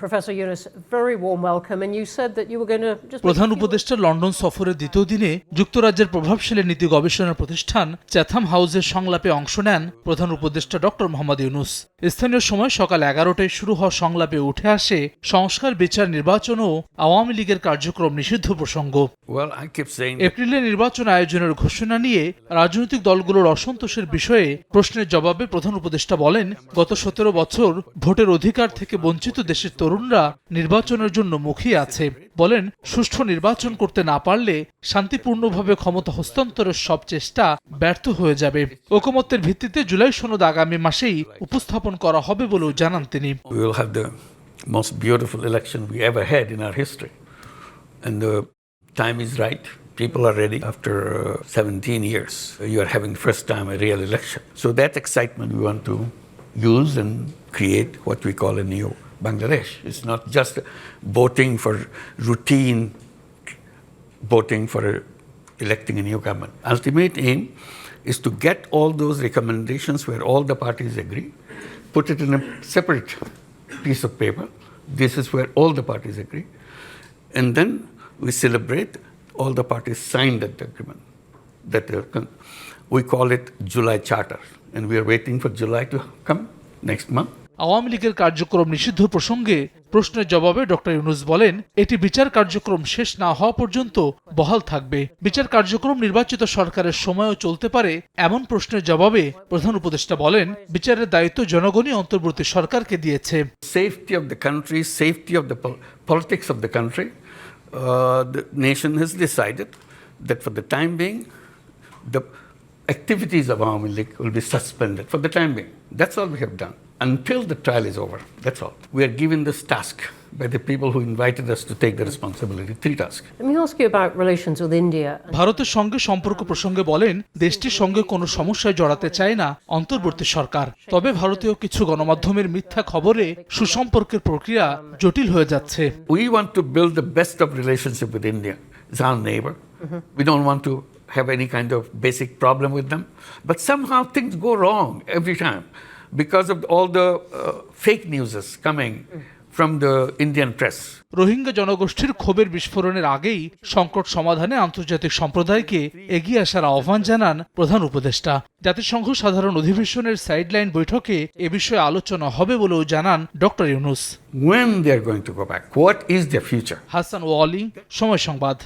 Professor Yunus, very warm welcome, and you said that you were going to just... প্রধান উপদেষ্টা London সফরের দ্বিতীয় দিনে যুক্তরাজ্যের প্রভাবশালী নীতি গবেষণা প্রতিষ্ঠান চ্যাথাম হাউসের সংলাপে অংশ নেন প্রধান উপদেষ্টা ডক্টর মোহাম্মদ ইউনুস। স্থানীয় সময় সকাল 11টায় শুরু হওয়া সংলাপে উঠে আসে সংস্কার, বিচার, নির্বাচন ও আওয়ামী লীগের কার্যক্রম নিষিদ্ধ প্রসঙ্গ। এপ্রিলে নির্বাচন আয়োজনের ঘোষণা নিয়ে রাজনৈতিক দলগুলোর অসন্তোষের বিষয়ে প্রশ্নের জবাবে প্রধান উপদেষ্টা বলেন, গত 17 বছর ভোটের অধিকার থেকে বঞ্চিত দেশের তরুণরা নির্বাচনের জন্য মুখিয়ে আছে। বলেন, সুষ্ঠু নির্বাচন করতে না পারলে শান্তিপূর্ণভাবে ক্ষমতা হস্তান্তরের সব চেষ্টা ব্যর্থ হয়ে যাবে। ঐকমত্যের ভিত্তিতে জুলাই সনদ আগামী মাসেই উপস্থাপন করা হবে বলেও জানান তিনি। We will have the most beautiful election we ever had in our history, and the time is right. People are ready. After 17 years, you are having first time a real election. So that excitement we want to use and create what we call a new Bangladesh. It's not just voting for routine voting for electing a new government. Ultimate aim is to get all those recommendations where all the parties agree, put it in a separate piece of paper. This is where all the parties agree. And then we celebrate all the parties signed that agreement. We call it July Charter. And we are waiting for July to come next month. Awami লীগের কার্যক্রম নিষিদ্ধ প্রসঙ্গে প্রশ্নের জবাবে doctor Yunus বলেন, এটি বিচার কার্যক্রম শেষ না হওয়া পর্যন্ত বহাল থাকবে। বিচার কার্যক্রম নির্বাচিত সরকারের সময়ও চলতে পারে এমন প্রশ্নের জবাবে প্রধান উপদেষ্টা বলেন, বিচারের দায়িত্ব জনগণই অন্তর্বর্তী সরকারকে দিয়েছে। Safety of the country, safety of the politics of the country, the nation has decided that for the time being, the activities of Awami League will be suspended for the time being. That's all we have done. Until the trial is over, that's all. We are given this task by the people who invited us to take the responsibility, 3 tasks. Let me ask you about relations with India. ভারতের সঙ্গে সম্পর্ক প্রসঙ্গে বলেন, দেশটির সঙ্গে কোনো সমস্যায় জড়াতে চায় না অন্তর্বর্তী সরকার। তবে ভারতীয় কিছু গণমাধ্যমের মিথ্যা খবরে সুসম্পর্কের প্রক্রিয়া জটিল হয়ে যাচ্ছে। We want to build the best of relationship with India. It's our neighbor. We don't want to have any kind of basic problem with them. But somehow things go wrong every time because of all the fake news coming from the Indian press. Rohingya জনগোষ্ঠীর ক্ষোভের বিস্ফোরণের আগেই সংকট সমাধানে আন্তর্জাতিক সম্প্রদায়কে এগিয়ে আসার আহ্বান জানান প্রধান উপদেষ্টা। জাতিসংঘ সাধারণ অধিবেশনের সাইডলাইন বৈঠকে এ বিষয়ে আলোচনা হবে বলেও জানান doctor Yunus. When they are going to go back, what is their future? Hasan Wali, Somoy সংবাদ।